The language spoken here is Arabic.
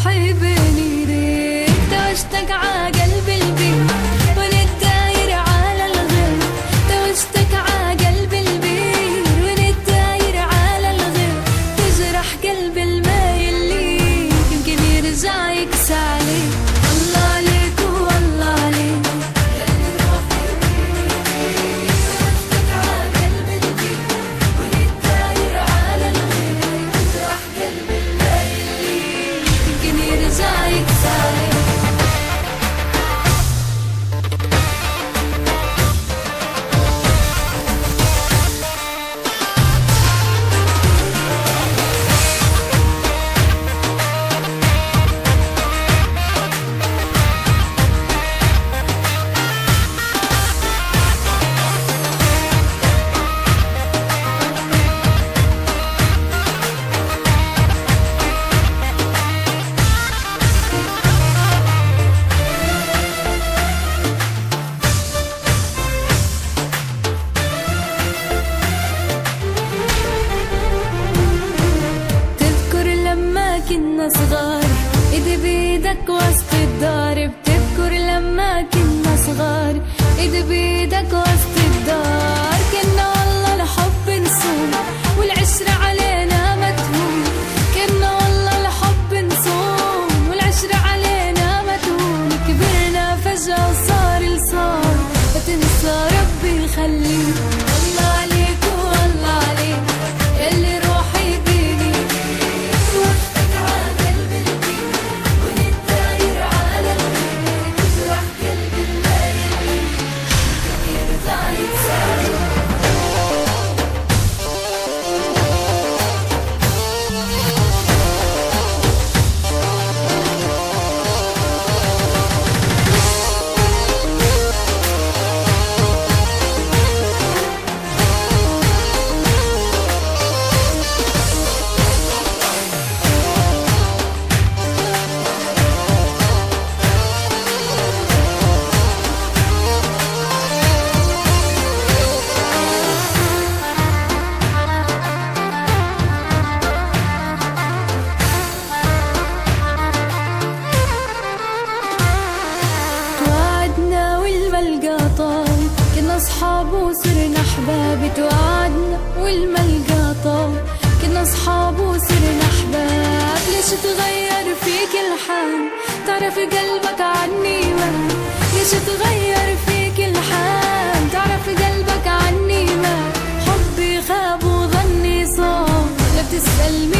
روحي بين ايديك، توجتك ع قلب البيت ونتداير على الغير، توجتك ع قلب البيت ونتداير على الغير، تجرح قلب المايل ليك يمكن يرجع يكسى عليك. الله عليك والله عليك ياللي روحي بيديك، توجتك ع قلب البيت ونتداير على الغير، تجرح قلب المايل ليك يمكن يرجع يكسى عليك. كنا صغار ايدي بيدك وسط الدار، بتذكر لما كنا صغار ايدي بيدك وسط الدار، كنا والله الحب نصون والعشرة علينا متهون، كنا والله الحب نصون والعشرة علينا متهون، كبرنا فجأة وصار الصار فتنسى ربي يخليك. الله عليك والله عليك ياللي روحي بيديك، توجتك ع قلب البيت ونتداير على الغير، تجرح قلب المايل ليك يمكن يرجع يكسى عليك. توعدنا والملقى طال، كنا صحاب وصرنا احباب، توعدنا والملقى طال، كنا صحاب وصرنا احباب، ليش تغير فيك الحال؟ تعرف قلبك عني ما، ليش تغير فيك الحال؟ تعرف قلبك عني ما، حبي خاب وظني صار، لا بتسأل مين